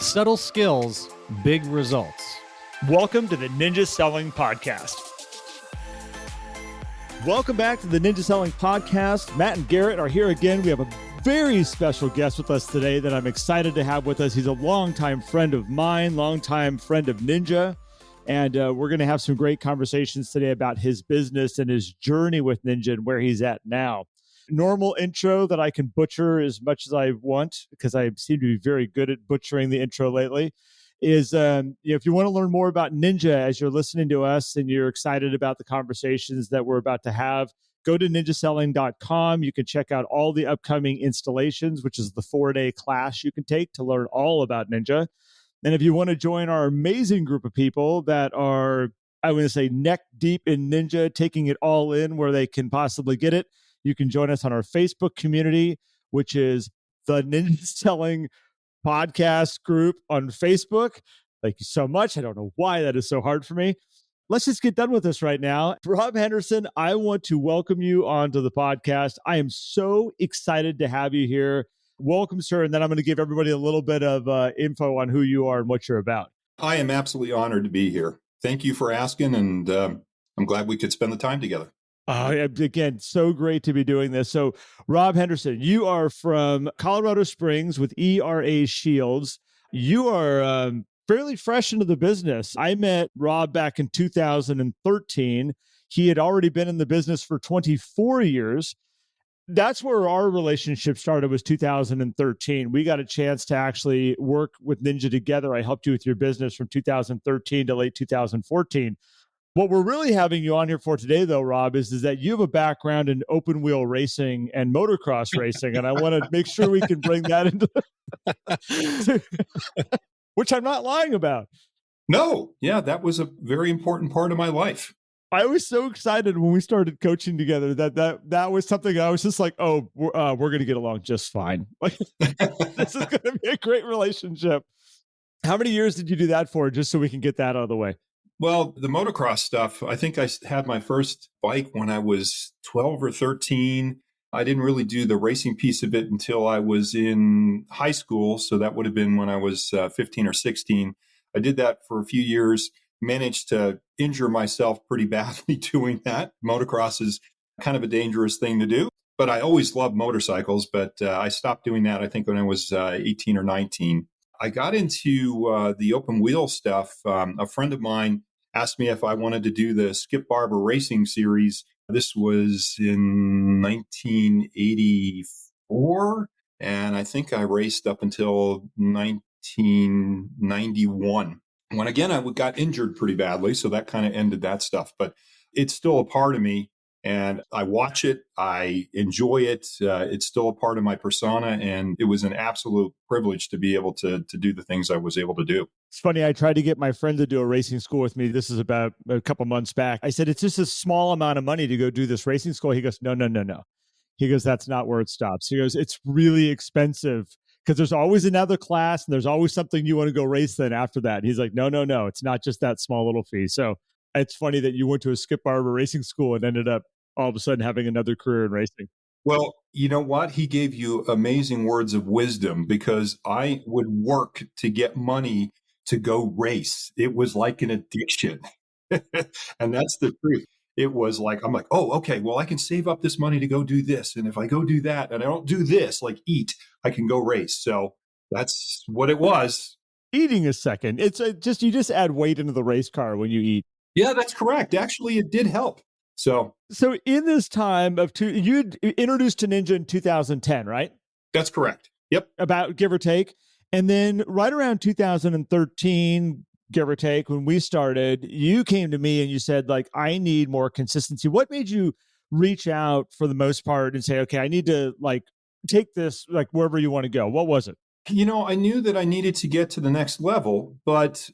Subtle skills, big results. Welcome to the Ninja Selling Podcast. Welcome back to the Ninja Selling Podcast. Matt and Garrett are here again. We have a very special guest with us today that I'm excited to have with us. He's a longtime friend of mine, longtime friend of Ninja. And we're going to have some great conversations today about his business and his journey with Ninja and where he's at now. Normal intro that I can butcher as much as I want, because I seem to be very good at butchering the intro lately, is if you want to learn more about Ninja as you're listening to us and you're excited about the conversations that we're about to have, go to ninjaselling.com. You can check out all the upcoming installations, which is the 4-day class you can take to learn all about Ninja. And if you want to join our amazing group of people that are, I want to say, neck deep in Ninja, taking it all in where they can possibly get it, you can join us on our Facebook community, which is the Ninja Selling Podcast group on Facebook. Thank you so much. I don't know why that is so hard for me. Let's just get done with this right now. Rob Henderson, I want to welcome you onto the podcast. I am so excited to have you here. Welcome, sir. And then I'm going to give everybody a little bit of info on who you are and what you're about. I am absolutely honored to be here. Thank you for asking, and I'm glad we could spend the time together. Again, so great to be doing this. So, Rob Henderson, you are from Colorado Springs with ERA Shields. You are fairly fresh into the business. I met Rob back in 2013. He had already been in the business for 24 years. That's where our relationship started, was 2013. We got a chance to actually work with Ninja together. I helped you with your business from 2013 to late 2014. What we're really having you on here for today, though, Rob, is that you have a background in open wheel racing and motocross racing, and I want to make sure we can bring that into which I'm not lying about. No, yeah, that was a very important part of my life. I was so excited when we started coaching together that was something I was just like, oh, we're going to get along just fine. Like, this is going to be a great relationship. How many years did you do that for, just so we can get that out of the way? Well, the motocross stuff, I think I had my first bike when I was 12 or 13. I didn't really do the racing piece of it until I was in high school. So that would have been when I was 15 or 16. I did that for a few years, managed to injure myself pretty badly doing that. Motocross is kind of a dangerous thing to do, but I always loved motorcycles. But I stopped doing that, I think, when I was 18 or 19. I got into the open wheel stuff. A friend of mine asked me if I wanted to do the Skip Barber Racing Series. This was in 1984, and I think I raced up until 1991. When again, I got injured pretty badly, so that kind of ended that stuff. But it's still a part of me, and I watch it. I enjoy it. It's still a part of my persona, and it was an absolute privilege to be able to do the things I was able to do. It's funny. I tried to get my friend to do a racing school with me. This is about a couple months back. I said, it's just a small amount of money to go do this racing school. He goes, no. He goes, that's not where it stops. He goes, it's really expensive because there's always another class and there's always something you want to go race then after that. And he's like, no. It's not just that small little fee. So it's funny that you went to a Skip Barber Racing School and ended up all of a sudden having another career in racing. Well, you know what? He gave you amazing words of wisdom, because I would work to get money to go race. It was like an addiction. And that's the truth. It was like, I'm like, oh, okay, well, I can save up this money to go do this. And if I go do that and I don't do this, like eat, I can go race. So that's what it was. Eating is second. It's you just add weight into the race car when you eat. Yeah, that's correct. Actually, it did help. So in this time of you had introduced to Ninja in 2010, right? That's correct. Yep. About give or take. And then right around 2013, give or take, when we started, you came to me and you said, like, I need more consistency. What made you reach out for the most part and say, okay, I need to like take this like wherever you want to go? What was it? You know, I knew that I needed to get to the next level, but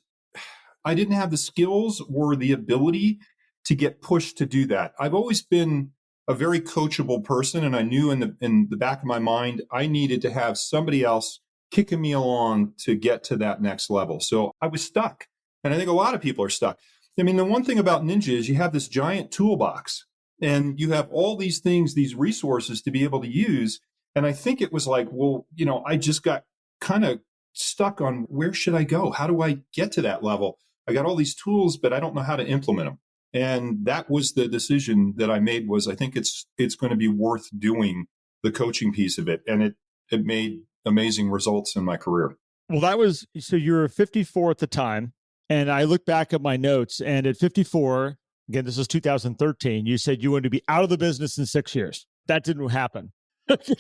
I didn't have the skills or the ability to get pushed to do that. I've always been a very coachable person, and I knew in the back of my mind, I needed to have somebody else kicking me along to get to that next level. So I was stuck. And I think a lot of people are stuck. I mean, the one thing about Ninja is you have this giant toolbox and you have all these things, these resources to be able to use. And I think it was like, well, you know, I just got kind of stuck on where should I go? How do I get to that level? I got all these tools, but I don't know how to implement them. And that was the decision that I made was I think it's going to be worth doing the coaching piece of it. And it made amazing results in my career. Well, so you were 54 at the time. And I look back at my notes, and at 54, again, this was 2013, you said you wanted to be out of the business in 6 years. That didn't happen.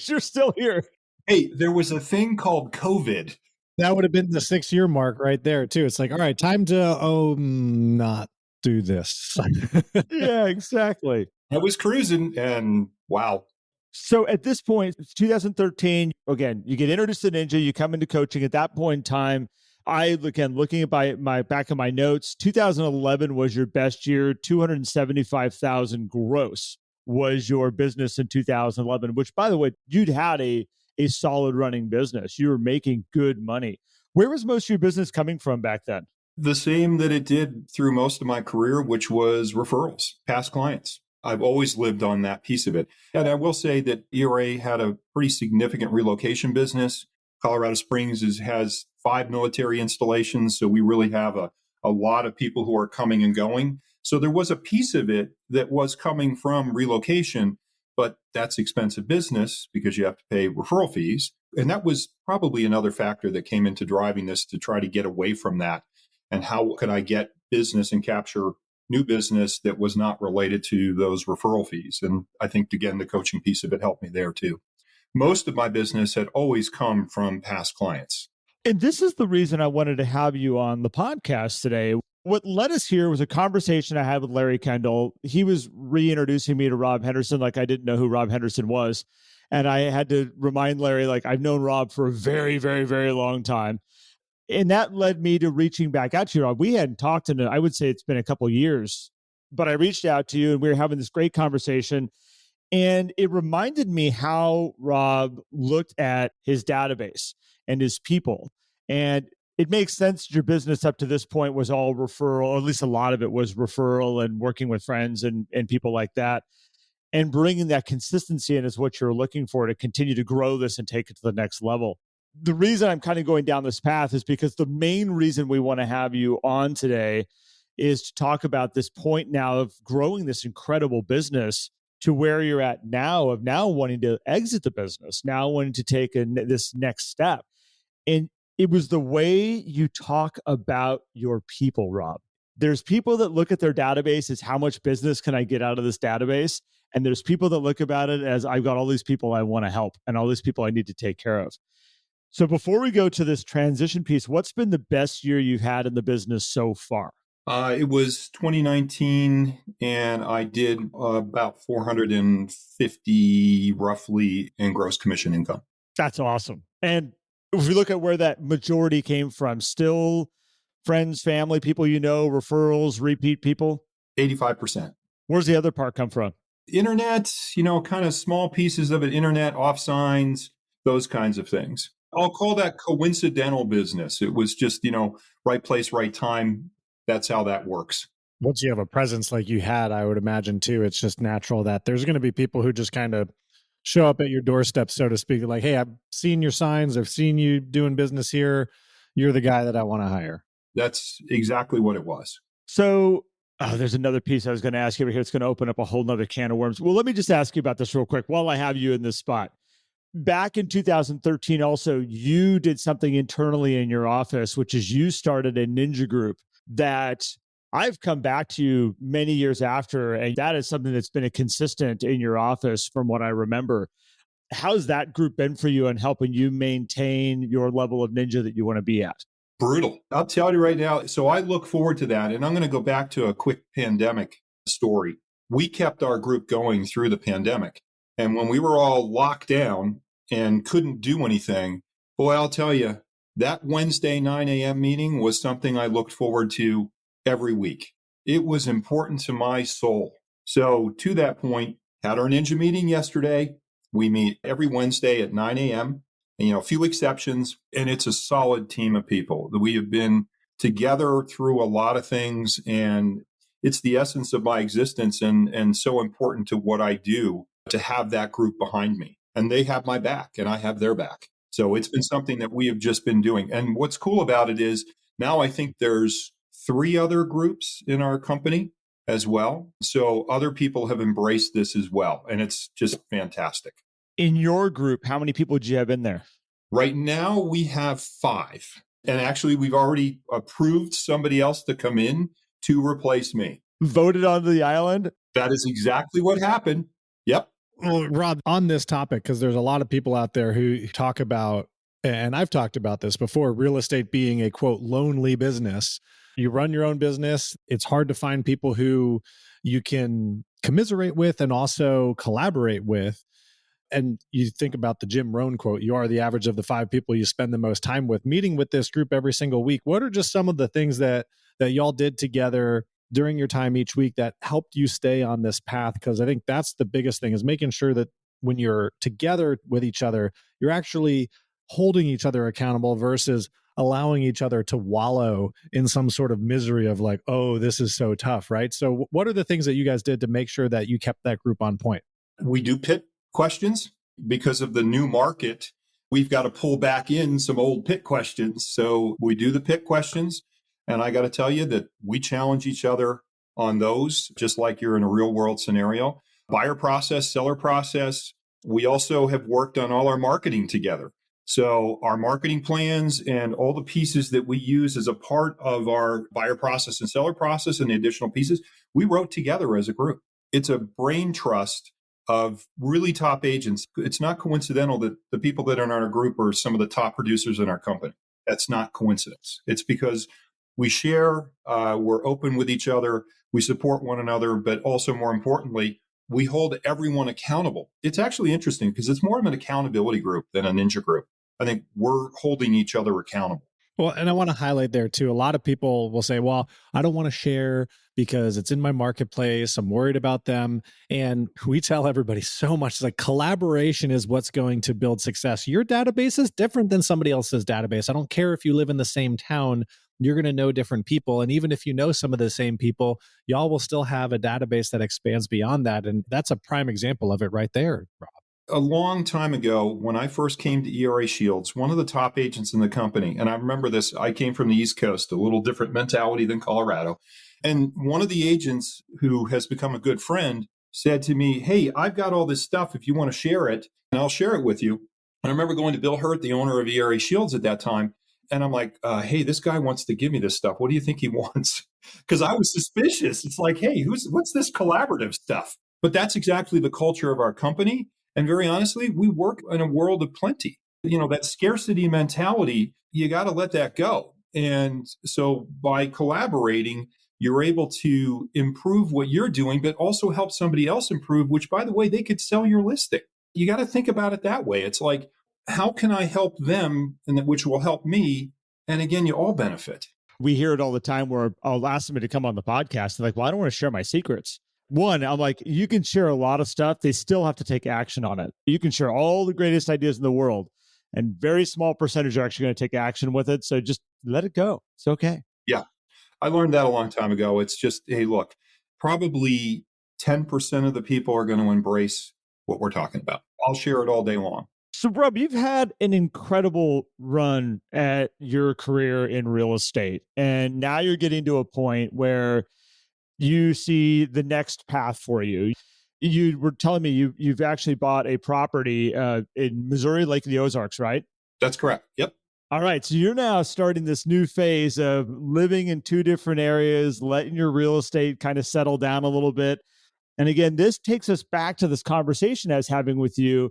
You're still here. Hey, there was a thing called COVID. That would have been the 6-year mark right there, too. It's like, all right, time to not do this. Yeah, exactly. I was cruising and wow. So at this point, it's 2013, again, you get introduced to Ninja, you come into coaching. At that point in time, looking at my back of my notes, 2011 was your best year, 275,000 gross was your business in 2011, which, by the way, you'd had a solid running business. You were making good money. Where was most of your business coming from back then? The same that it did through most of my career, which was referrals, past clients. I've always lived on that piece of it. And I will say that ERA had a pretty significant relocation business. Colorado Springs has 5 military installations. So we really have a lot of people who are coming and going. So there was a piece of it that was coming from relocation, but that's expensive business because you have to pay referral fees. And that was probably another factor that came into driving this to try to get away from that. And how could I get business and capture new business that was not related to those referral fees? And I think, again, the coaching piece of it helped me there too. Most of my business had always come from past clients. And this is the reason I wanted to have you on the podcast today. What led us here was a conversation I had with Larry Kendall. He was reintroducing me to Rob Henderson, like I didn't know who Rob Henderson was. And I had to remind Larry, like, I've known Rob for a very, very, very long time. And that led me to reaching back out to you, Rob. We hadn't talked in, I would say it's been a couple of years, but I reached out to you and we were having this great conversation. And it reminded me how Rob looked at his database and his people. And it makes sense that your business up to this point was all referral, or at least a lot of it was referral and working with friends and people like that. And bringing that consistency in is what you're looking for to continue to grow this and take it to the next level. The reason I'm kind of going down this path is because the main reason we want to have you on today is to talk about this point now of growing this incredible business to where you're at now, of now wanting to exit the business, now wanting to take this next step. And it was the way you talk about your people, Rob. There's people that look at their database as how much business can I get out of this database? And there's people that look about it as I've got all these people I want to help and all these people I need to take care of. So before we go to this transition piece, what's been the best year you've had in the business so far? It was 2019, and I did about 450 roughly in gross commission income. That's awesome. And if we look at where that majority came from, still friends, family, people you know, referrals, repeat people? 85%. Where's the other part come from? Internet, kind of small pieces of it, internet, off signs, those kinds of things. I'll call that coincidental business. It was just, right place, right time. That's how that works. Once you have a presence like you had, I would imagine too, it's just natural that there's going to be people who just kind of show up at your doorstep, so to speak, like, hey, I've seen your signs. I've seen you doing business here. You're the guy that I want to hire. That's exactly what it was. So there's another piece I was going to ask you over here. It's going to open up a whole nother can of worms. Well, let me just ask you about this real quick while I have you in this spot. Back in 2013, also, you did something internally in your office, which is you started a ninja group that I've come back to you many years after, and that is something that's been a consistent in your office from what I remember. How's that group been for you and helping you maintain your level of ninja that you want to be at? Brutal. I'll tell you right now. So I look forward to that. And I'm going to go back to a quick pandemic story. We kept our group going through the pandemic. And when we were all locked down and couldn't do anything, boy, I'll tell you, that Wednesday 9 a.m. meeting was something I looked forward to every week. It was important to my soul. So to that point, had our ninja meeting yesterday. We meet every Wednesday at 9 a.m. And, a few exceptions, and it's a solid team of people that we have been together through a lot of things. And it's the essence of my existence and so important to what I do to have that group behind me. And they have my back and I have their back. So it's been something that we have just been doing. And what's cool about it is now I think there's 3 other groups in our company as well. So other people have embraced this as well. And it's just fantastic. In your group, how many people do you have in there? Right now we have 5. And actually, we've already approved somebody else to come in to replace me. Voted onto the island? That is exactly what happened. Yep. Well, Rob, on this topic, because there's a lot of people out there who talk about, and I've talked about this before, real estate being a quote, lonely business. You run your own business. It's hard to find people who you can commiserate with and also collaborate with. And you think about the Jim Rohn quote, you are the average of the 5 people you spend the most time with. Meeting with this group every single week, what are just some of the things that y'all did together during your time each week that helped you stay on this path? Because I think that's the biggest thing, is making sure that when you're together with each other, you're actually holding each other accountable versus allowing each other to wallow in some sort of misery of like, oh, this is so tough, right? So what are the things that you guys did to make sure that you kept that group on point? We do pit questions because of the new market. We've got to pull back in some old pit questions. So we do the pit questions. And I got to tell you that we challenge each other on those, just like you're in a real world scenario. Buyer process, seller process. We also have worked on all our marketing together. So our marketing plans and all the pieces that we use as a part of our buyer process and seller process and the additional pieces, we wrote together as a group. It's a brain trust of really top agents. It's not coincidental that the people that are in our group are some of the top producers in our company. That's not coincidence. It's because we share, we're open with each other, we support one another, but also more importantly, we hold everyone accountable. It's actually interesting because it's more of an accountability group than a ninja group. I think we're holding each other accountable. Well, and I want to highlight there too. A lot of people will say, well, I don't want to share because it's in my marketplace. I'm worried about them. And we tell everybody so much. It's like collaboration is what's going to build success. Your database is different than somebody else's database. I don't care if you live in the same town, you're going to know different people. And even if you know some of the same people, y'all will still have a database that expands beyond that. And that's a prime example of it right there, Rob. A long time ago, when I first came to ERA Shields, one of the top agents in the company, and I remember this, I came from the East Coast, a little different mentality than Colorado. And one of the agents who has become a good friend said to me, hey, I've got all this stuff. If you want to share it, and I'll share it with you. And I remember going to Bill Hurt, the owner of ERA Shields at that time. And I'm like, hey, this guy wants to give me this stuff. What do you think he wants? Because I was suspicious. It's like, hey, what's this collaborative stuff? But that's exactly the culture of our company. And very honestly, we work in a world of plenty. You know, that scarcity mentality, you got to let that go. And so by collaborating, you're able to improve what you're doing, but also help somebody else improve, which, by the way, they could sell your listing. You got to think about it that way. It's like, how can I help them, and which will help me? And again, you all benefit. We hear it all the time where I'll ask somebody to come on the podcast. They're like, well, I don't want to share my secrets. One, I'm like, you can share a lot of stuff. They still have to take action on it. You can share all the greatest ideas in the world, and very small percentage are actually going to take action with it. So just let it go. It's okay. Yeah. I learned that a long time ago. It's just, hey, look, probably 10% of the people are going to embrace what we're talking about. I'll share it all day long. So, Rob, you've had an incredible run at your career in real estate. And now you're getting to a point where you see the next path for you. You were telling me you've actually bought a property in Missouri, Lake of the Ozarks, right? That's correct. Yep. All right. So you're now starting this new phase of living in 2 different areas, letting your real estate kind of settle down a little bit. And again, this takes us back to this conversation I was having with you.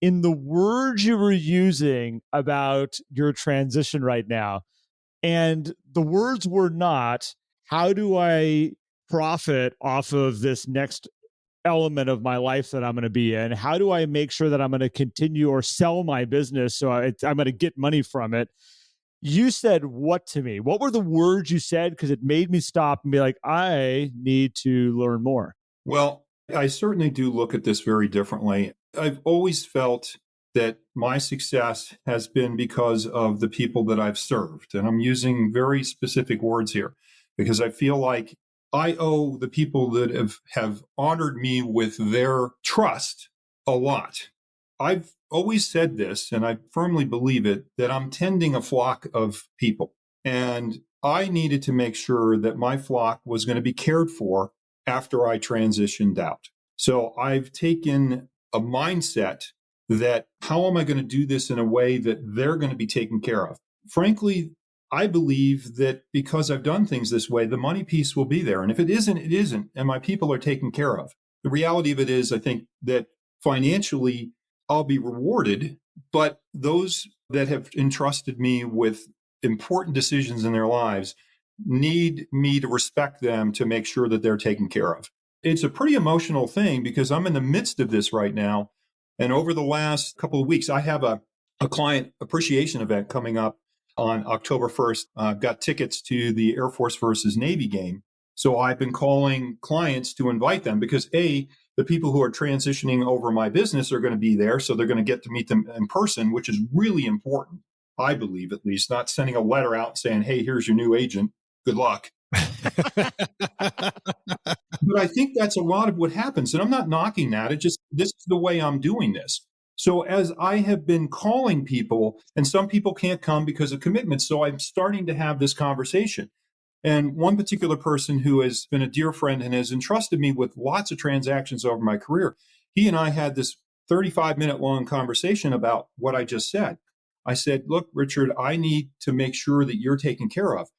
In the words you were using about your transition right now, and the words were not, how do I profit off of this next element of my life that I'm going to be in? How do I make sure that I'm going to continue or sell my business so I'm going to get money from it? You said what to me? What were the words you said? Because it made me stop and be like, I need to learn more. Well, I certainly do look at this very differently. I've always felt that my success has been because of the people that I've served. And I'm using very specific words here because I feel like I owe the people that have honored me with their trust a lot. I've always said this, and I firmly believe it, that I'm tending a flock of people. And I needed to make sure that my flock was going to be cared for after I transitioned out. So I've taken a mindset that how am I going to do this in a way that they're going to be taken care of? Frankly, I believe that because I've done things this way, the money piece will be there. And if it isn't, it isn't. And my people are taken care of. The reality of it is, I think that financially, I'll be rewarded, but those that have entrusted me with important decisions in their lives need me to respect them to make sure that they're taken care of. It's a pretty emotional thing because I'm in the midst of this right now. And over the last couple of weeks, I have a client appreciation event coming up on October 1st. I've got tickets to the Air Force versus Navy game. So I've been calling clients to invite them because A, the people who are transitioning over my business are going to be there. So they're going to get to meet them in person, which is really important, I believe, at least, not sending a letter out saying, hey, here's your new agent. Good luck. But I think that's a lot of what happens. And I'm not knocking that. This is the way I'm doing this. So as I have been calling people, and some people can't come because of commitments, so I'm starting to have this conversation. And one particular person who has been a dear friend and has entrusted me with lots of transactions over my career, he and I had this 35-minute long conversation about what I just said. I said, look, Richard, I need to make sure that you're taken care of.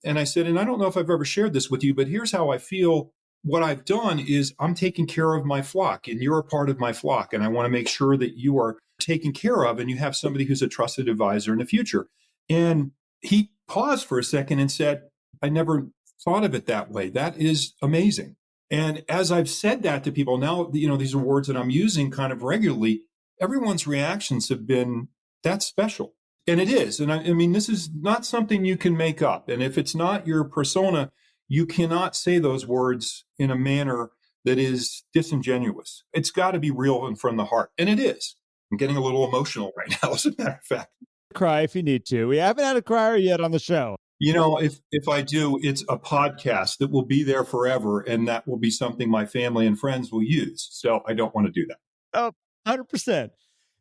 And I said, and I don't know if I've ever shared this with you, but here's how I feel. What I've done is I'm taking care of my flock and you're a part of my flock. And I want to make sure that you are taken care of and you have somebody who's a trusted advisor in the future. And he paused for a second and said, I never thought of it that way. That is amazing. And as I've said that to people now, these are words that I'm using kind of regularly. Everyone's reactions have been, that's special. And it is. And I mean, this is not something you can make up. And if it's not your persona, you cannot say those words in a manner that is disingenuous. It's got to be real and from the heart. And it is. I'm getting a little emotional right now, as a matter of fact. Cry if you need to. We haven't had a crier yet on the show. If I do, it's a podcast that will be there forever. And that will be something my family and friends will use. So I don't want to do that. Oh, 100%.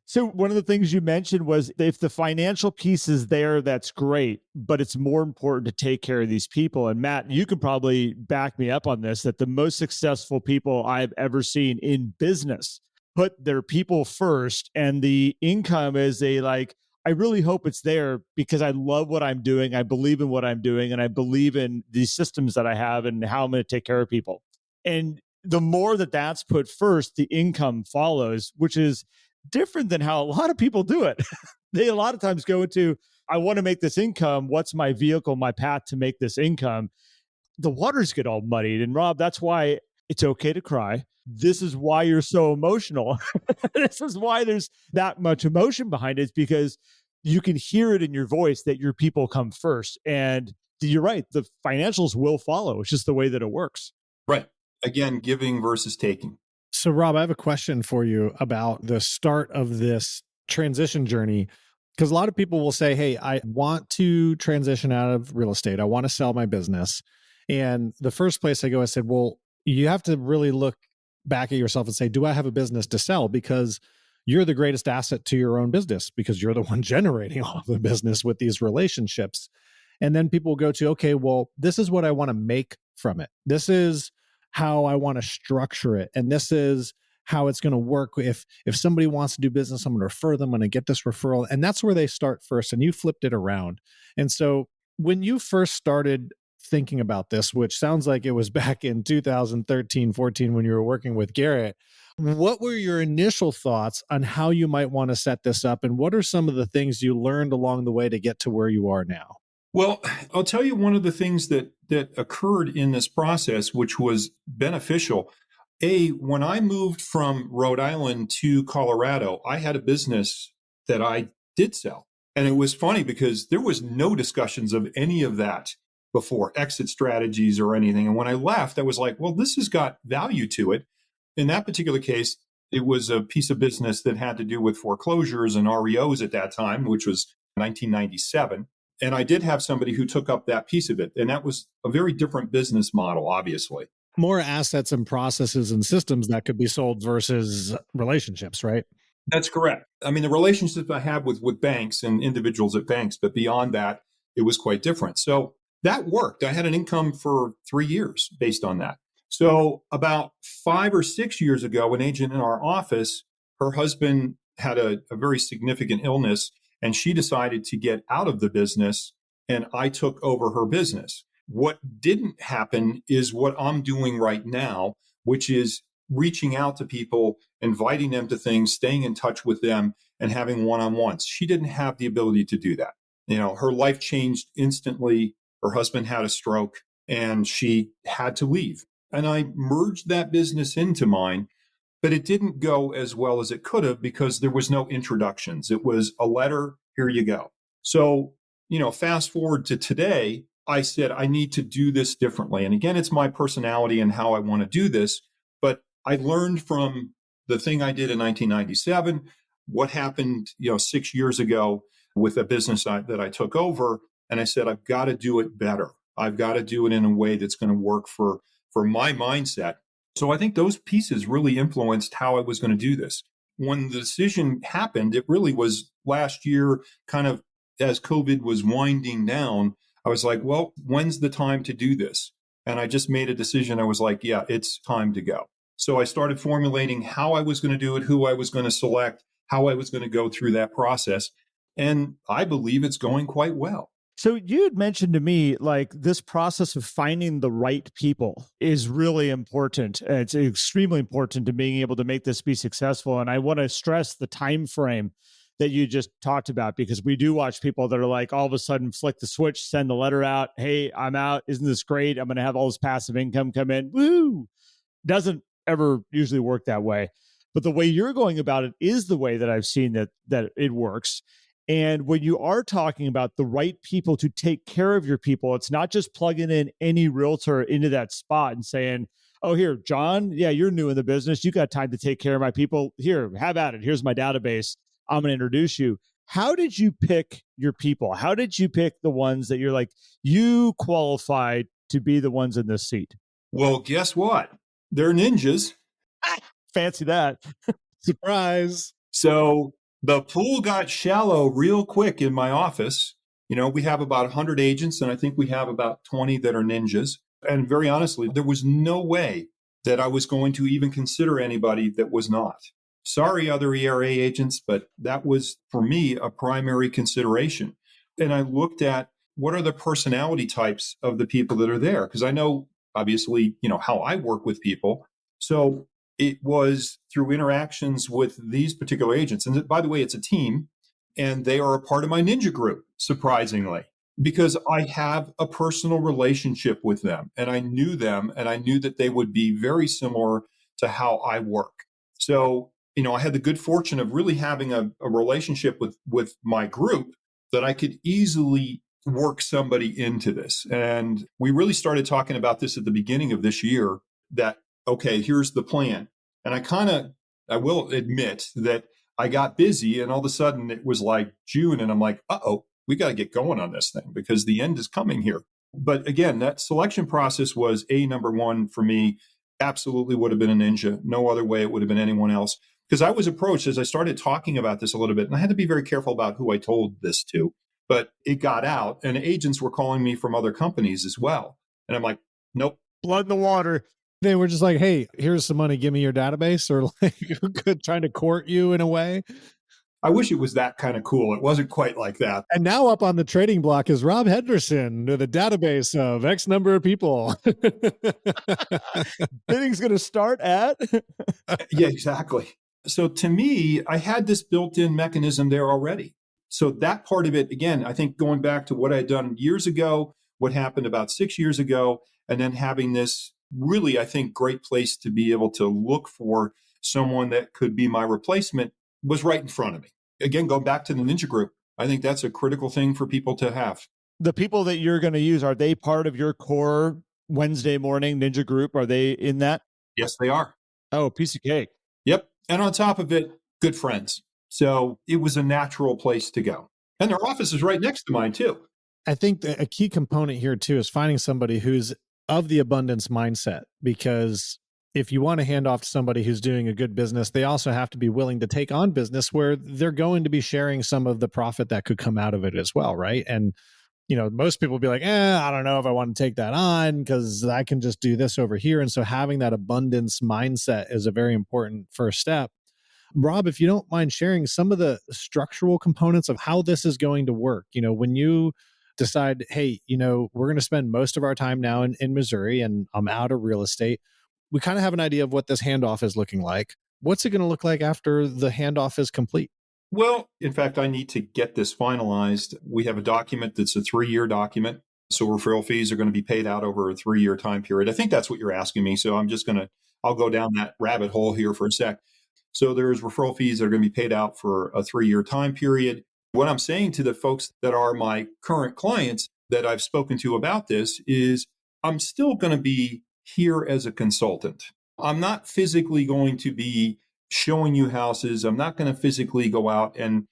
So one of the things you mentioned was if the financial piece is there, that's great, but it's more important to take care of these people. And Matt, you can probably back me up on this, that the most successful people I've ever seen in business put their people first, and the income is I really hope it's there because I love what I'm doing. I believe in what I'm doing, and I believe in these systems that I have and how I'm going to take care of people. And the more that that's put first, the income follows, which is different than how a lot of people do it. They a lot of times go into, I want to make this income. What's my vehicle, my path to make this income? The waters get all muddied. And Rob, that's why it's okay to cry. This is why you're so emotional. This is why there's that much emotion behind it. It's because you can hear it in your voice that your people come first. And you're right. The financials will follow. It's just the way that it works. Right. Again, giving versus taking. So, Rob, I have a question for you about the start of this transition journey, because a lot of people will say, hey, I want to transition out of real estate. I want to sell my business. And the first place I go, I said, well, you have to really look back at yourself and say, do I have a business to sell? Because you're the greatest asset to your own business because you're the one generating all of the business with these relationships. And then people will go to, okay, well, this is what I want to make from it. This is how I want to structure it. And this is how it's going to work. If somebody wants to do business, I'm going to refer them. I'm going to get this referral. And that's where they start first. And you flipped it around. And so when you first started thinking about this, which sounds like it was back in 2013, 14, when you were working with Garrett, what were your initial thoughts on how you might want to set this up? And what are some of the things you learned along the way to get to where you are now? Well, I'll tell you one of the things that occurred in this process, which was beneficial. When I moved from Rhode Island to Colorado, I had a business that I did sell. And it was funny because there was no discussions of any of that before, exit strategies or anything. And when I left, I was like, well, this has got value to it. In that particular case, it was a piece of business that had to do with foreclosures and REOs at that time, which was 1997. And I did have somebody who took up that piece of it. And that was a very different business model, obviously. More assets and processes and systems that could be sold versus relationships, right? That's correct. I mean, the relationships I have with banks and individuals at banks, but beyond that, it was quite different. So that worked. I had an income for 3 years based on that. So about 5 or 6 years ago, an agent in our office, her husband had a very significant illness, and she decided to get out of the business, and I took over her business. What didn't happen is what I'm doing right now, which is reaching out to people, inviting them to things, staying in touch with them, and having one-on-ones. She didn't have the ability to do that. Her life changed instantly. Her husband had a stroke and she had to leave. And I merged that business into mine, but it didn't go as well as it could have because there was no introductions. It was a letter, here you go. So, fast forward to today, I said, I need to do this differently. And again, it's my personality and how I want to do this. But I learned from the thing I did in 1997, what happened, 6 years ago with a business that I took over. And I said, I've got to do it better. I've got to do it in a way that's going to work for my mindset. So I think those pieces really influenced how I was going to do this. When the decision happened, it really was last year, kind of as COVID was winding down. I was like, well, when's the time to do this? And I just made a decision. I was like, yeah, it's time to go. So I started formulating how I was going to do it, who I was going to select, how I was going to go through that process. And I believe it's going quite well. So you had mentioned to me like this process of finding the right people is really important. It's extremely important to being able to make this be successful. And I want to stress the time frame that you just talked about, because we do watch people that are like all of a sudden flick the switch, send the letter out. Hey, I'm out. Isn't this great? I'm going to have all this passive income come in. Woo! Doesn't ever usually work that way. But the way you're going about it is the way that I've seen that it works. And when you are talking about the right people to take care of your people, it's not just plugging in any realtor into that spot and saying, oh, here, John, yeah, you're new in the business. You got time to take care of my people. Here, have at it. Here's my database. I'm going to introduce you. How did you pick your people? How did you pick the ones that you're like, you qualified to be the ones in this seat? Well, guess what? They're ninjas. Fancy that. Surprise. So the pool got shallow real quick in my office. We have about 100 agents, and I think we have about 20 that are ninjas. And very honestly, there was no way that I was going to even consider anybody that was not. Sorry, other ERA agents, but that was, for me, a primary consideration. And I looked at what are the personality types of the people that are there? Because I know, obviously, how I work with people. So it was through interactions with these particular agents. And by the way, it's a team, and they are a part of my ninja group, surprisingly, because I have a personal relationship with them, and I knew them, and I knew that they would be very similar to how I work. So, I had the good fortune of really having a relationship with my group that I could easily work somebody into this. And we really started talking about this at the beginning of this year, that, okay, here's the plan. And I will admit that I got busy, and all of a sudden it was like June, and I'm like, we got to get going on this thing because the end is coming here. But again, that selection process was number one for me. Absolutely would have been a ninja. No other way it would have been anyone else. Because I was approached as I started talking about this a little bit, and I had to be very careful about who I told this to, but it got out, and agents were calling me from other companies as well. And I'm like, nope. Blood in the water. They were just like, hey, here's some money. Give me your database, or like trying to court you in a way. I wish it was that kind of cool. It wasn't quite like that. And now up on the trading block is Rob Henderson with a database of X number of people. Bidding's going to start at. Yeah, exactly. So to me, I had this built-in mechanism there already. So that part of it, again, I think going back to what I had done years ago, what happened about 6 years ago, and then having this really, I think, great place to be able to look for someone that could be my replacement was right in front of me. Again, going back to the ninja group, I think that's a critical thing for people to have. The people that you're going to use, are they part of your core Wednesday morning ninja group? Are they in that? Yes, they are. Oh, piece of cake. Yep. And on top of it, good friends. So it was a natural place to go. And their office is right next to mine too. I think that a key component here too is finding somebody who's of the abundance mindset, because if you want to hand off to somebody who's doing a good business, they also have to be willing to take on business where they're going to be sharing some of the profit that could come out of it as well, right? And most people will be like, I don't know if I want to take that on because I can just do this over here. And so having that abundance mindset is a very important first step. Rob, if you don't mind sharing some of the structural components of how this is going to work, when you decide, hey, we're going to spend most of our time now in Missouri and I'm out of real estate, we kind of have an idea of what this handoff is looking like. What's it going to look like after the handoff is complete? Well, in fact, I need to get this finalized. We have a document that's a 3-year document. So referral fees are going to be paid out over a 3-year time period. I think that's what you're asking me. So I'll go down that rabbit hole here for a sec. So there's referral fees that are going to be paid out for a 3-year time period. What I'm saying to the folks that are my current clients that I've spoken to about this is I'm still going to be here as a consultant. I'm not physically going to be showing you houses. I'm not going to physically go out and,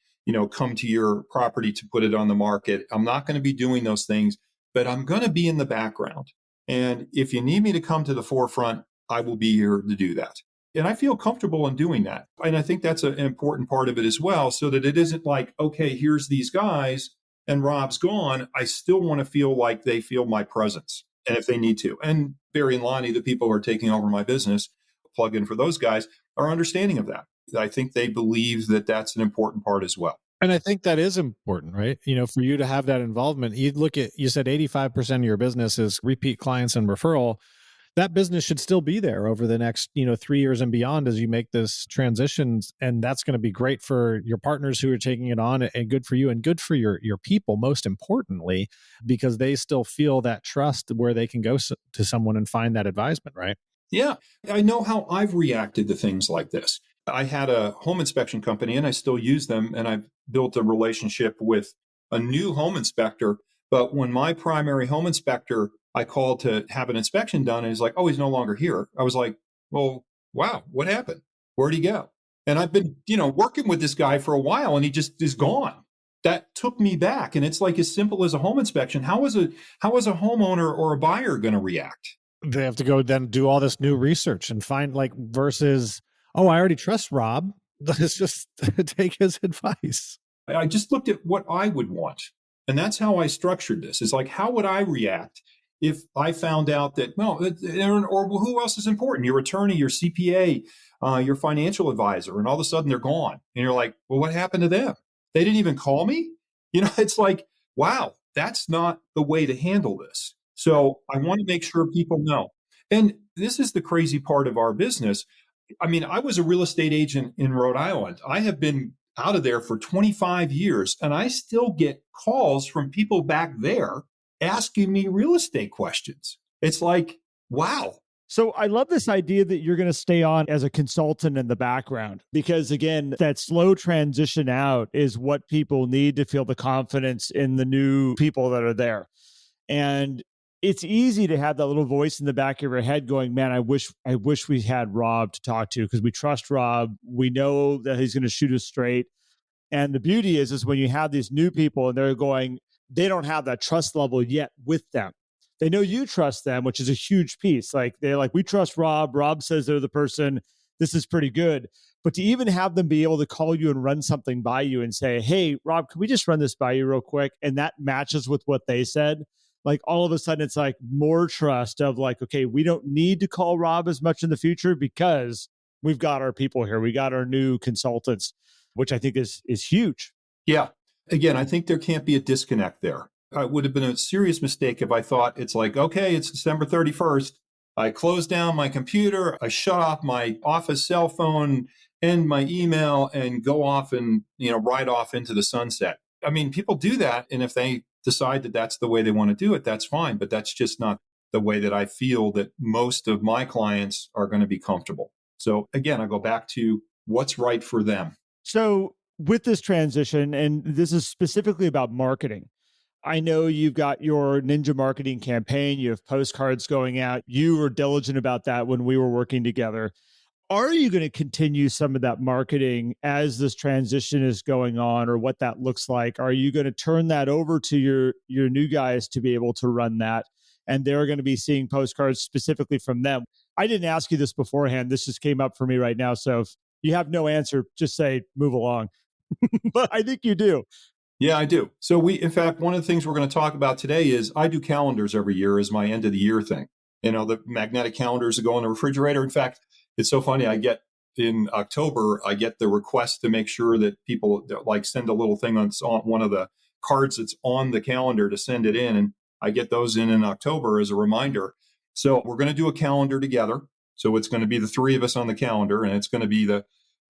come to your property to put it on the market. I'm not going to be doing those things, but I'm going to be in the background. And if you need me to come to the forefront, I will be here to do that. And I feel comfortable in doing that. And I think that's an important part of it as well, so that it isn't like, okay, here's these guys and Rob's gone. I still want to feel like they feel my presence. And if they need to. And Barry and Lonnie, the people who are taking over my business, plug in for those guys, are understanding of that. I think they believe that that's an important part as well. And I think that is important, right? For you to have that involvement. You said 85% of your business is repeat clients and referral. That business should still be there over the next, 3 years and beyond as you make this transition. And that's going to be great for your partners who are taking it on and good for you and good for your people, most importantly, because they still feel that trust where they can go to someone and find that advisement, right? Yeah. I know how I've reacted to things like this. I had a home inspection company and I still use them. And I've built a relationship with a new home inspector. But when my primary home inspector, I called to have an inspection done and he's like, oh, he's no longer here. I was like, well, wow, what happened? Where'd he go? And I've been, working with this guy for a while and he just is gone. That took me back. And it's like as simple as a home inspection. How is a homeowner or a buyer going to react? They have to go then do all this new research and find versus, oh, I already trust Rob. Let's just take his advice. I just looked at what I would want. And that's how I structured this. It's like, how would I react if I found out that, or who else is important? Your attorney, your CPA, your financial advisor, and all of a sudden they're gone. And you're like, well, what happened to them? They didn't even call me? It's like, wow, that's not the way to handle this. So I want to make sure people know. And this is the crazy part of our business. I mean, I was a real estate agent in Rhode Island. I have been out of there for 25 years, and I still get calls from people back there asking me real estate questions. It's like, wow. So I love this idea that you're going to stay on as a consultant in the background, because again, that slow transition out is what people need to feel the confidence in the new people that are there. And it's easy to have that little voice in the back of your head going, man, I wish we had Rob to talk to because we trust Rob. We know that he's going to shoot us straight. And the beauty is when you have these new people and they don't have that trust level yet with them. They know you trust them, which is a huge piece. They're like, we trust Rob. Rob says they're the person. This is pretty good. But to even have them be able to call you and run something by you and say, hey, Rob, can we just run this by you real quick? And that matches with what they said. All of a sudden it's more trust of okay, we don't need to call Rob as much in the future because we've got our people here. We got our new consultants, which I think is huge. Yeah. Again, I think there can't be a disconnect there. It would have been a serious mistake if I thought it's okay, it's December 31st. I close down my computer, I shut off my office cell phone and my email and go off and, ride off into the sunset. I mean, people do that. And if they decide that that's the way they want to do it, that's fine. But that's just not the way that I feel that most of my clients are going to be comfortable. So again, I go back to what's right for them. So with this transition, and this is specifically about marketing, I know you've got your Ninja marketing campaign, you have postcards going out. You were diligent about that when we were working together. Are you going to continue some of that marketing as this transition is going on, or what that looks like? Are you going to turn that over to your new guys to be able to run that? And they're going to be seeing postcards specifically from them. I didn't ask you this beforehand. This just came up for me right now. So if you have no answer, just say move along. But I think you do. Yeah, I do. So in fact, one of the things we're going to talk about today is I do calendars every year as my end of the year thing. The magnetic calendars that go in the refrigerator. In fact, it's so funny. In October, I get the request to make sure that people like send a little thing on one of the cards that's on the calendar to send it in. And I get those in October as a reminder. So we're going to do a calendar together. So it's going to be the three of us on the calendar, and it's going to be the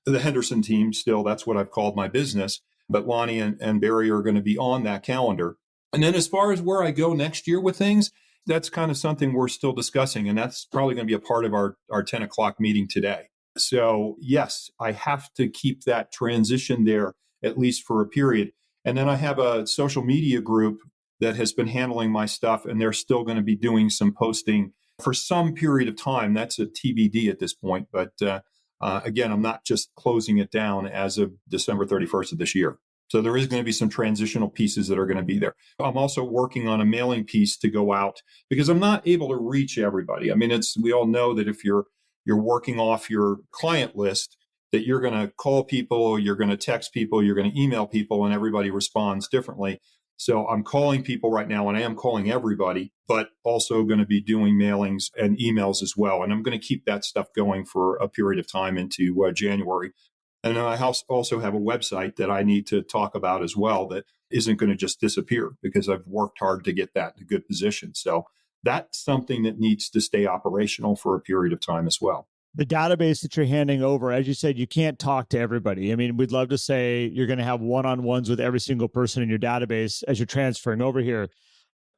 Henderson team still. That's what I've called my business. But Lonnie and Barry are going to be on that calendar. And then as far as where I go next year with things, that's kind of something we're still discussing. And that's probably going to be a part of our 10 o'clock meeting today. So yes, I have to keep that transition there, at least for a period. And then I have a social media group that has been handling my stuff, and they're still going to be doing some posting for some period of time. That's a TBD at this point. But again, I'm not just closing it down as of December 31st of this year. So there is going to be some transitional pieces that are going to be there. I'm also working on a mailing piece to go out because I'm not able to reach everybody. I mean, we all know that if you're working off your client list, that you're going to call people, you're going to text people, you're going to email people, and everybody responds differently. So I'm calling people right now, and I am calling everybody, but also going to be doing mailings and emails as well. And I'm going to keep that stuff going for a period of time into January. And I also have a website that I need to talk about as well that isn't going to just disappear because I've worked hard to get that in a good position. So that's something that needs to stay operational for a period of time as well. The database that you're handing over, as you said, you can't talk to everybody. I mean, we'd love to say you're going to have one-on-ones with every single person in your database as you're transferring over here.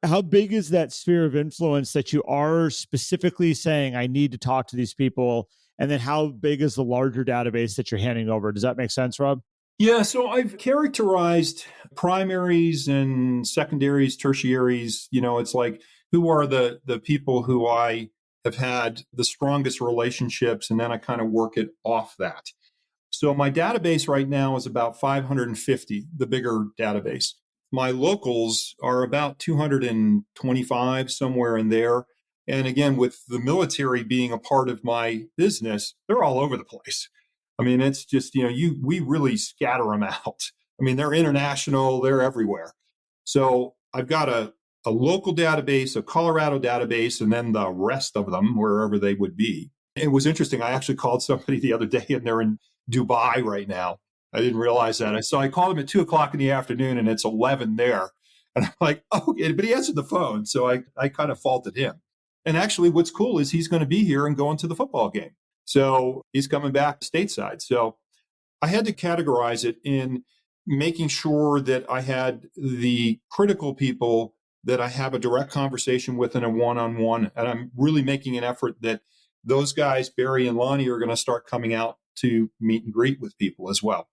How big is that sphere of influence that you are specifically saying, I need to talk to these people? And then how big is the larger database that you're handing over? Does that make sense, Rob? Yeah, so I've characterized primaries and secondaries, tertiaries. It's like, who are the people who I have had the strongest relationships, and then I kind of work it off that. So my database right now is about 550, the bigger database. My locals are about 225, somewhere in there. And again, with the military being a part of my business, they're all over the place. I mean, it's just, we really scatter them out. I mean, they're international, they're everywhere. So I've got a local database, a Colorado database, and then the rest of them, wherever they would be. It was interesting. I actually called somebody the other day, and they're in Dubai right now. I didn't realize that. So I called him at 2:00 in the afternoon, and it's 11 there. And I'm like, oh, but he answered the phone. So I kind of faulted him. And actually, what's cool is he's going to be here and going to the football game. So he's coming back stateside. So I had to categorize it in making sure that I had the critical people that I have a direct conversation with in a one-on-one. And I'm really making an effort that those guys, Barry and Lonnie, are going to start coming out to meet and greet with people as well.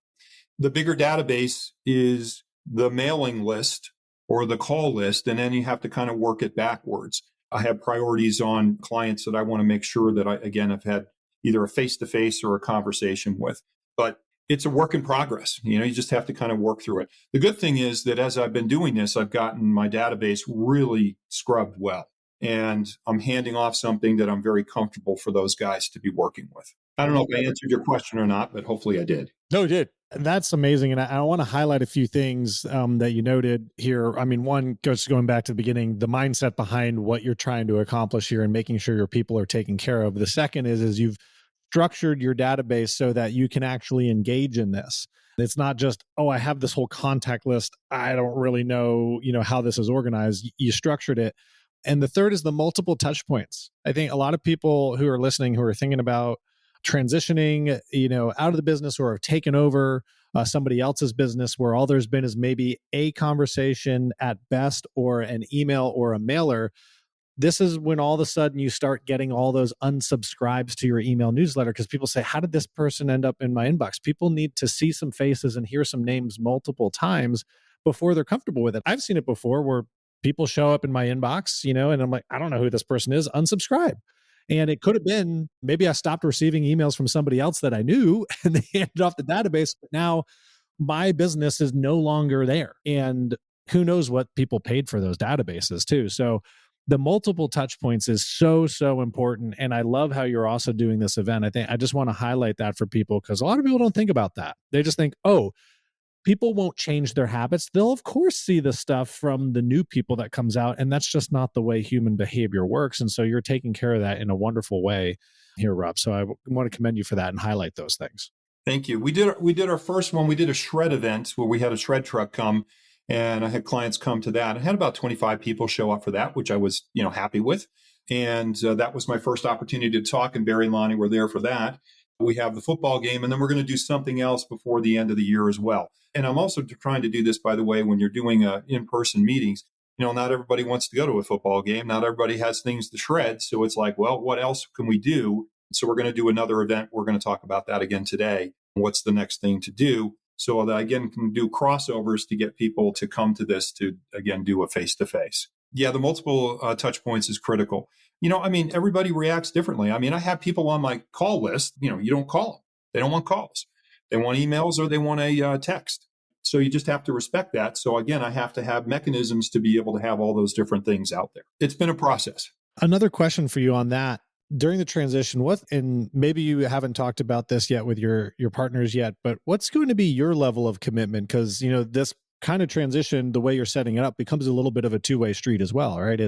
The bigger database is the mailing list or the call list, and then you have to kind of work it backwards. I have priorities on clients that I want to make sure that I, again, have had either a face-to-face or a conversation with. But it's a work in progress. You just have to kind of work through it. The good thing is that as I've been doing this, I've gotten my database really scrubbed well. And I'm handing off something that I'm very comfortable for those guys to be working with. I don't know if I answered your question or not, but hopefully I did. No, it did. That's amazing. And I want to highlight a few things that you noted here. I mean, one, going back to the beginning, the mindset behind what you're trying to accomplish here and making sure your people are taken care of. The second is you've structured your database so that you can actually engage in this. It's not just, oh, I have this whole contact list. I don't really know, how this is organized. You structured it. And the third is the multiple touch points. I think a lot of people who are listening, who are thinking about transitioning, out of the business or have taken over somebody else's business, where all there's been is maybe a conversation at best or an email or a mailer. This is when all of a sudden you start getting all those unsubscribes to your email newsletter because people say, how did this person end up in my inbox? People need to see some faces and hear some names multiple times before they're comfortable with it. I've seen it before where people show up in my inbox, and I'm like, I don't know who this person is, unsubscribe. And it could have been, maybe I stopped receiving emails from somebody else that I knew and they handed off the database, but now my business is no longer there. And who knows what people paid for those databases too. So the multiple touch points is so, so important. And I love how you're also doing this event. I think I just want to highlight that for people because a lot of people don't think about that. They just think, oh, people won't change their habits. They'll of course see the stuff from the new people that comes out, and that's just not the way human behavior works. And so you're taking care of that in a wonderful way here, Rob. So I want to commend you for that and highlight those things. Thank you. We did our first one. We did a shred event where we had a shred truck come, and I had clients come to that. I had about 25 people show up for that, which I was happy with. And that was my first opportunity to talk, and Barry and Lonnie were there for that. We have the football game, and then we're going to do something else before the end of the year as well. And I'm also trying to do this, by the way, when you're doing in-person meetings. Not everybody wants to go to a football game. Not everybody has things to shred. So it's like, well, what else can we do? So we're going to do another event. We're going to talk about that again today. What's the next thing to do? So that, again, can do crossovers to get people to come to this to, again, do a face-to-face. Yeah, the multiple touch points is critical. Everybody reacts differently. I have people on my call list. You don't call them. They don't want calls. They want emails or they want a text. So you just have to respect that. So again, I have to have mechanisms to be able to have all those different things out there. It's been a process. Another question for you on that. During the transition, and maybe you haven't talked about this yet with your partners yet, but what's going to be your level of commitment? Because, this kind of transition, the way you're setting it up becomes a little bit of a two-way street as well, right?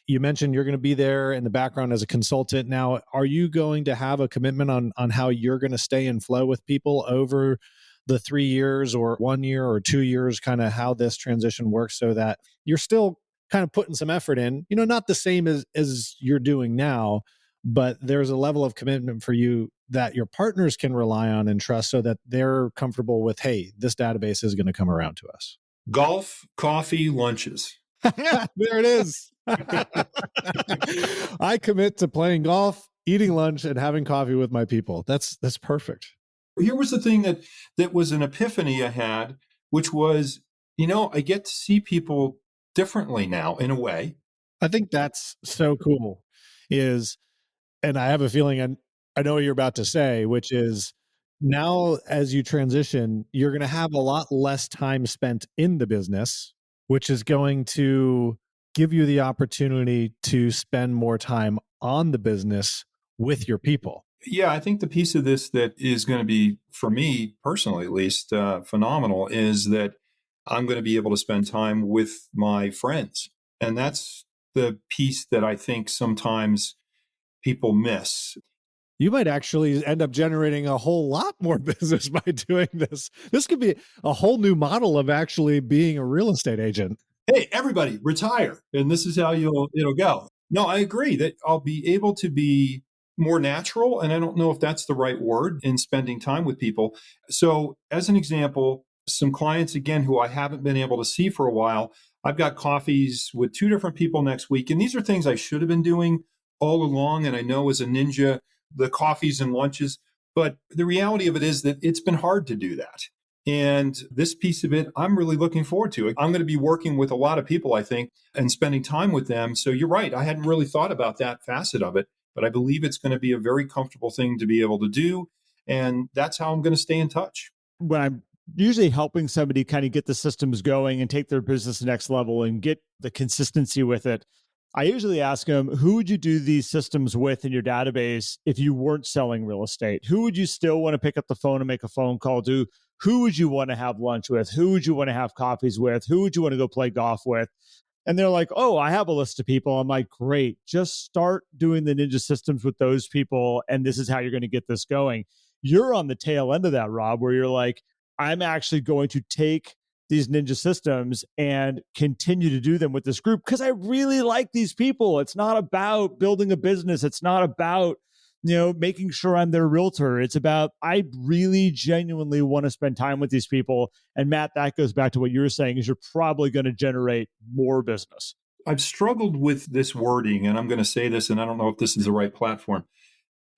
You mentioned you're going to be there in the background as a consultant. Now, are you going to have a commitment on how you're going to stay in flow with people over the 3 years or 1 year or 2 years, kind of how this transition works so that you're still kind of putting some effort in, not the same as you're doing now, but there's a level of commitment for you that your partners can rely on and trust so that they're comfortable with, hey, this database is going to come around to us. Golf, coffee, lunches. There it is. I commit to playing golf, eating lunch, and having coffee with my people. That's perfect. Here was the thing that was an epiphany I had, which was, I get to see people differently now in a way. I think that's so cool and I have a feeling I know what you're about to say, which is now as you transition, you're going to have a lot less time spent in the business, which is going to give you the opportunity to spend more time on the business with your people. Yeah, I think the piece of this that is going to be, for me personally at least, phenomenal is that I'm going to be able to spend time with my friends. And that's the piece that I think sometimes people miss. You might actually end up generating a whole lot more business by doing this. This could be a whole new model of actually being a real estate agent. Hey, everybody, retire. And this is how it'll go. No, I agree that I'll be able to be more natural. And I don't know if that's the right word in spending time with people. So as an example, some clients, again, who I haven't been able to see for a while, I've got coffees with 2 different people next week. And these are things I should have been doing all along. And I know as a ninja, the coffees and lunches, but the reality of it is that it's been hard to do that. And this piece of it, I'm really looking forward to it. I'm going to be working with a lot of people, I think, and spending time with them. So you're right. I hadn't really thought about that facet of it, but I believe it's going to be a very comfortable thing to be able to do. And that's how I'm going to stay in touch. When I'm usually helping somebody kind of get the systems going and take their business to the next level and get the consistency with it, I usually ask them, who would you do these systems with in your database if you weren't selling real estate? Who would you still want to pick up the phone and make a phone call to? Who would you want to have lunch with? Who would you want to have coffees with? Who would you want to go play golf with? And they're like, oh, I have a list of people. I'm like, great. Just start doing the ninja systems with those people. And this is how you're going to get this going. You're on the tail end of that, Rob, where you're like, I'm actually going to take these ninja systems and continue to do them with this group because I really like these people. It's not about building a business. It's not about, making sure I'm their realtor. It's about, I really genuinely want to spend time with these people. And Matt, that goes back to what you were saying is you're probably going to generate more business. I've struggled with this wording, and I'm going to say this, and I don't know if this is the right platform.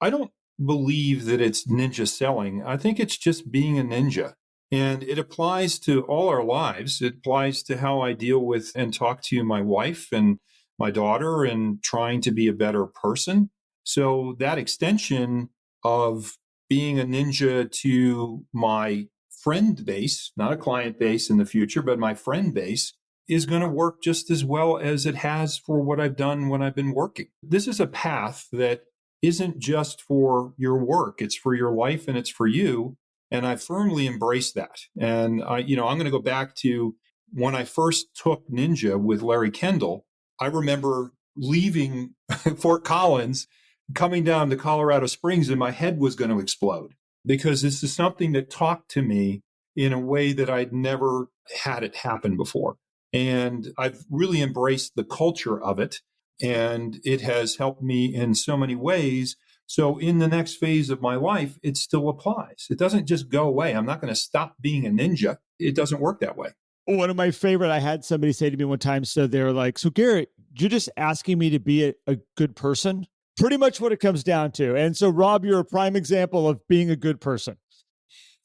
I don't believe that it's ninja selling. I think it's just being a ninja. And it applies to all our lives. It applies to how I deal with and talk to my wife and my daughter and trying to be a better person. So that extension of being a ninja to my friend base, not a client base in the future, but my friend base, is going to work just as well as it has for what I've done when I've been working. This is a path that isn't just for your work, it's for your life and it's for you. And I firmly embrace that. And I'm going to go back to when I first took Ninja with Larry Kendall. I remember leaving Fort Collins, coming down to Colorado Springs, and my head was going to explode because this is something that talked to me in a way that I'd never had it happen before. And I've really embraced the culture of it, and it has helped me in so many ways. So in the next phase of my life, it still applies. It doesn't just go away. I'm not going to stop being a ninja. It doesn't work that way. One of my favorite, I had somebody say to me one time, so they're like, so Garrett, you're just asking me to be a good person? Pretty much what it comes down to. And so, Rob, you're a prime example of being a good person.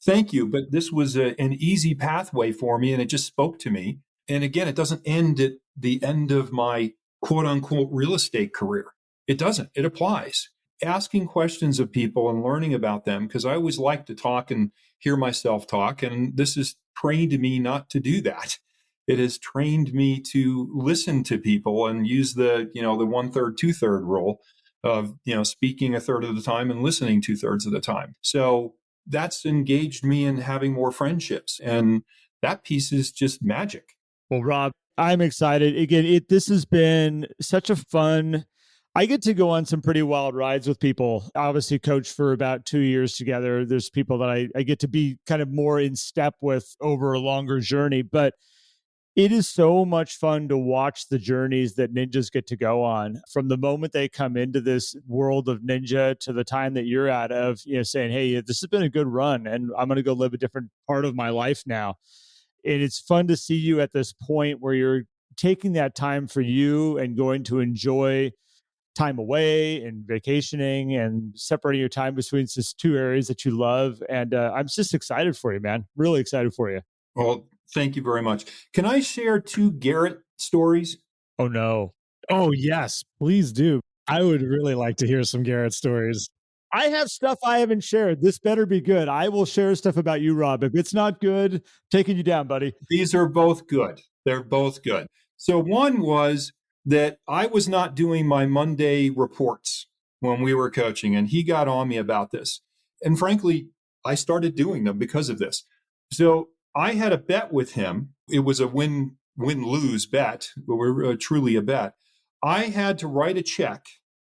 Thank you. But this was an easy pathway for me, and it just spoke to me. And again, it doesn't end at the end of my quote unquote real estate career. It doesn't. It applies. Asking questions of people and learning about them, because I always like to talk and hear myself talk. And this has trained me not to do that. It has trained me to listen to people and use the 1/3, 2/3 rule of, speaking 1/3 of the time and listening 2/3 of the time. So that's engaged me in having more friendships. And that piece is just magic. Well, Rob, I'm excited. Again, this has been such a fun. I get to go on some pretty wild rides with people. I obviously coach for about 2 years together. There's people that I get to be kind of more in step with over a longer journey, but it is so much fun to watch the journeys that ninjas get to go on from the moment they come into this world of ninja to the time that you're out of, saying, hey, this has been a good run and I'm going to go live a different part of my life now. And it's fun to see you at this point where you're taking that time for you and going to enjoy time away and vacationing and separating your time between these two areas that you love. And I'm just excited for you, man. Really excited for you. Well, thank you very much. Can I share 2 Garrett stories? Oh, no. Oh, yes, please do. I would really like to hear some Garrett stories. I have stuff I haven't shared. This better be good. I will share stuff about you, Rob. If it's not good, taking you down, buddy. These are both good. They're both good. So one was that I was not doing my Monday reports when we were coaching, and he got on me about this. And frankly, I started doing them because of this. So I had a bet with him. It was a win-lose bet. We're truly a bet. I had to write a check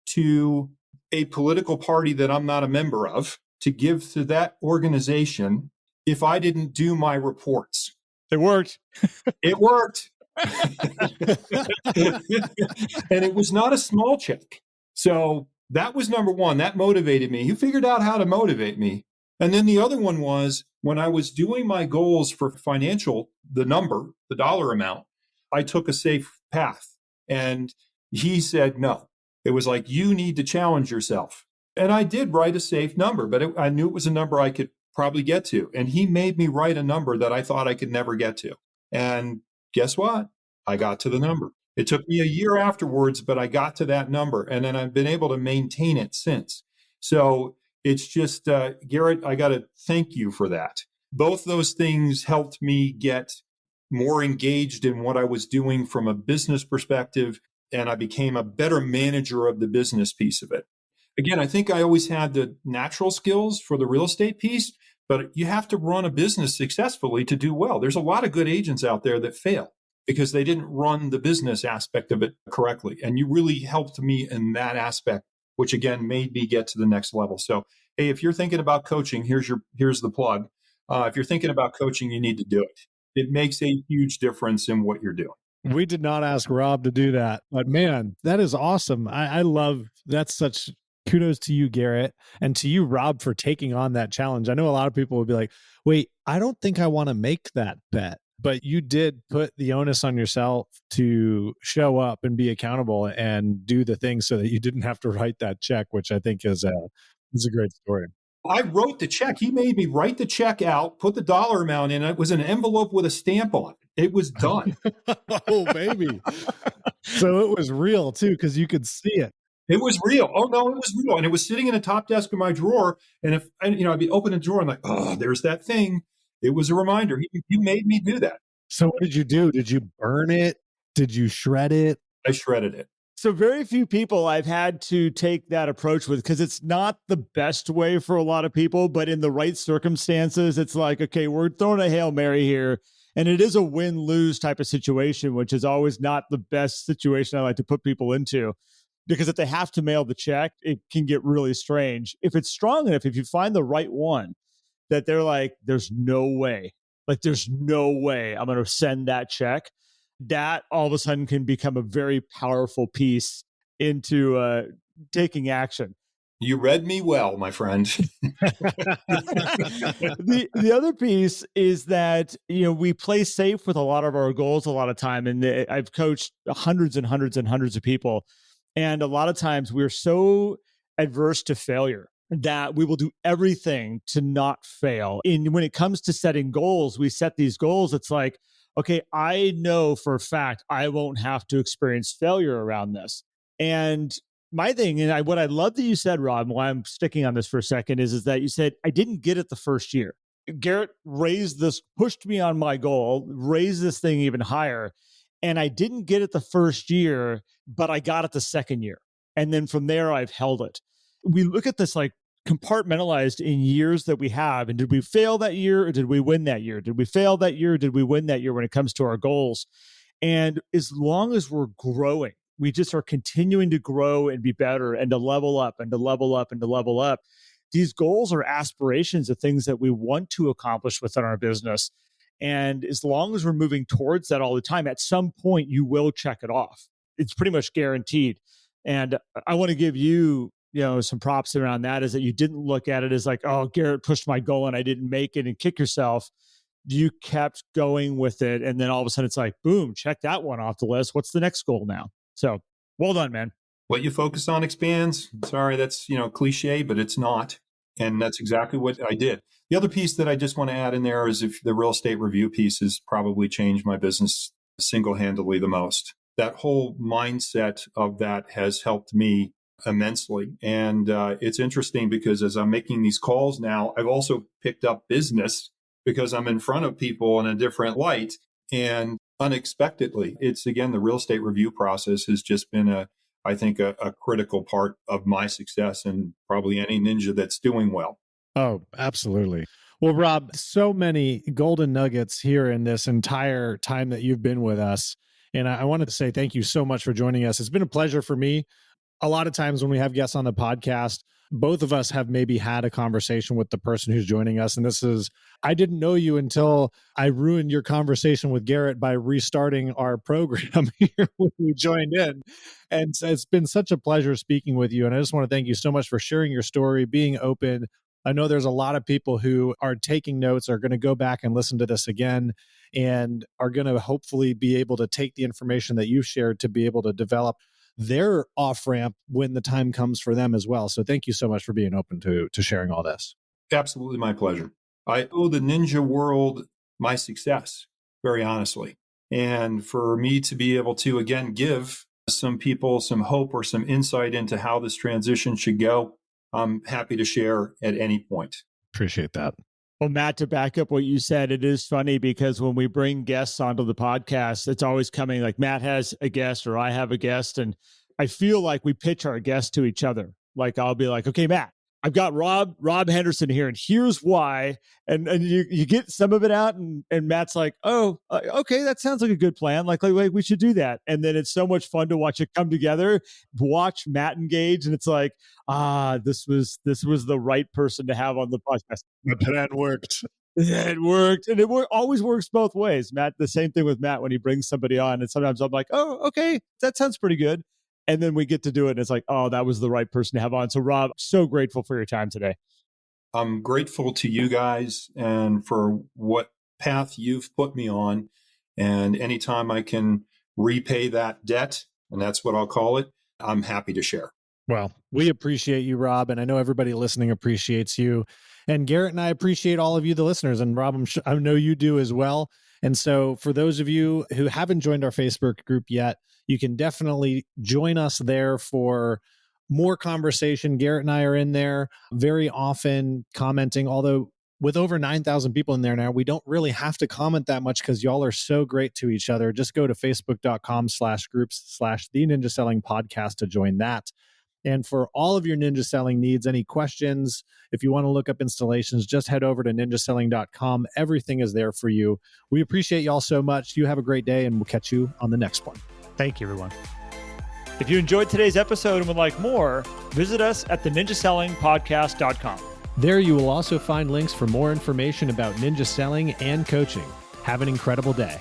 to a political party that I'm not a member of to give to that organization if I didn't do my reports. It worked. It worked. And it was not a small check. So that was number one. That motivated me. He figured out how to motivate me. And then the other one was when I was doing my goals for financial, the dollar amount, I took a safe path. And he said, no. It was like, you need to challenge yourself. And I did write a safe number, but I knew it was a number I could probably get to. And he made me write a number that I thought I could never get to. And guess what? I got to the number. It took me a year afterwards, but I got to that number. And then I've been able to maintain it since. So it's just, Garrett, I got to thank you for that. Both those things helped me get more engaged in what I was doing from a business perspective. And I became a better manager of the business piece of it. Again, I think I always had the natural skills for the real estate piece, but you have to run a business successfully to do well. There's a lot of good agents out there that fail because they didn't run the business aspect of it correctly. And you really helped me in that aspect, which again made me get to the next level. So, hey, if you're thinking about coaching, here's the plug. If you're thinking about coaching, you need to do it. It makes a huge difference in what you're doing. We did not ask Rob to do that, but man, that is awesome. I love that's such kudos to you, Garrett, and to you, Rob, for taking on that challenge. I know a lot of people would be like, wait, I don't think I want to make that bet, but you did put the onus on yourself to show up and be accountable and do the things so that you didn't have to write that check, which I think is a great story. I wrote the check. He made me write the check out, put the dollar amount in. It was an envelope with a stamp on it. It was done. Oh, baby. So it was real too, because you could see it. It was real. Oh no, it was real. And it was sitting in the top desk of my drawer. And if I'd be opening the drawer and like, oh, there's that thing. It was a reminder. He made me do that. So what did you do? Did you burn it? Did you shred it? I shredded it. So very few people I've had to take that approach with, because it's not the best way for a lot of people, but in the right circumstances, it's like, okay, we're throwing a Hail Mary here. And it is a win-lose type of situation, which is always not the best situation I like to put people into. Because if they have to mail the check, it can get really strange. If it's strong enough, if you find the right one that they're like, there's no way I'm going to send that check, that all of a sudden can become a very powerful piece into taking action. You read me well, my friend. The other piece is that, we play safe with a lot of our goals a lot of time. And I've coached hundreds and hundreds and hundreds of people. And a lot of times we're so adverse to failure that we will do everything to not fail. And when it comes to setting goals, we set these goals. It's like, okay, I know for a fact I won't have to experience failure around this. And my thing, and what I love that you said, Rob, why I'm sticking on this for a second, is that you said, I didn't get it the first year. Garrett pushed me on my goal, raised this thing even higher. And I didn't get it the first year, but I got it the second year. And then from there, I've held it. We look at this like compartmentalized in years that we have. And did we fail that year or did we win that year? Did we fail that year or did we win that year when it comes to our goals? And as long as we're growing, we just are continuing to grow and be better and to level up and to level up and to level up. These goals are aspirations of things that we want to accomplish within our business. And as long as we're moving towards that all the time, at some point you will check it off. It's pretty much guaranteed. And I want to give you, some props around that, is that you didn't look at it as like, oh, Garrett pushed my goal and I didn't make it, and kick yourself. You kept going with it. And then all of a sudden it's like, boom, check that one off the list. What's the next goal now? So well done, man. What you focus on expands. Sorry, that's, cliche, but it's not. And that's exactly what I did. The other piece that I just want to add in there is if the real estate review piece has probably changed my business single-handedly the most. That whole mindset of that has helped me immensely. And it's interesting because as I'm making these calls now, I've also picked up business because I'm in front of people in a different light. And unexpectedly, it's again, the real estate review process has just been I think a critical part of my success and probably any ninja that's doing well. Oh, absolutely. Well, Rob, so many golden nuggets here in this entire time that you've been with us. And I wanted to say thank you so much for joining us. It's been a pleasure for me. A lot of times when we have guests on the podcast, both of us have maybe had a conversation with the person who's joining us. And I didn't know you until I ruined your conversation with Garrett by restarting our program here when we joined in. And so it's been such a pleasure speaking with you. And I just want to thank you so much for sharing your story, being open. I know there's a lot of people who are taking notes, are going to go back and listen to this again, and are going to hopefully be able to take the information that you've shared to be able to develop their off ramp when the time comes for them as well. So thank you so much for being open to sharing all this. Absolutely my pleasure. I owe the ninja world my success, very honestly. And for me to be able to, again, give some people some hope or some insight into how this transition should go, I'm happy to share at any point. Appreciate that. Well, Matt, to back up what you said, it is funny because when we bring guests onto the podcast, it's always coming like Matt has a guest or I have a guest. And I feel like we pitch our guests to each other. Like I'll be like, okay, Matt, I've got Rob Henderson here, and here's why. And you get some of it out, and Matt's like, oh, okay, that sounds like a good plan. Like we should do that. And then it's so much fun to watch it come together, watch Matt engage, and it's like, this was the right person to have on the podcast. The plan worked. Yeah, it worked. And always works both ways. Matt, the same thing with Matt when he brings somebody on. And sometimes I'm like, oh, okay, that sounds pretty good. And then we get to do it, and it's like, oh, that was the right person to have on. So, Rob, so grateful for your time today. I'm grateful to you guys and for what path you've put me on. And anytime I can repay that debt, and that's what I'll call it, I'm happy to share. Well, we appreciate you, Rob, and I know everybody listening appreciates you. And Garrett and I appreciate all of you, the listeners, and Rob, I know you do as well. And so for those of you who haven't joined our Facebook group yet, you can definitely join us there for more conversation. Garrett and I are in there very often commenting, although with over 9,000 people in there now, we don't really have to comment that much because y'all are so great to each other. Just go to facebook.com/groups/the Ninja Selling Podcast to join that. And for all of your ninja selling needs, any questions, if you want to look up installations, just head over to ninjaselling.com. Everything is there for you. We appreciate y'all so much. You have a great day, and we'll catch you on the next one. Thank you, everyone. If you enjoyed today's episode and would like more, visit us at theninjasellingpodcast.com. There you will also find links for more information about ninja selling and coaching. Have an incredible day.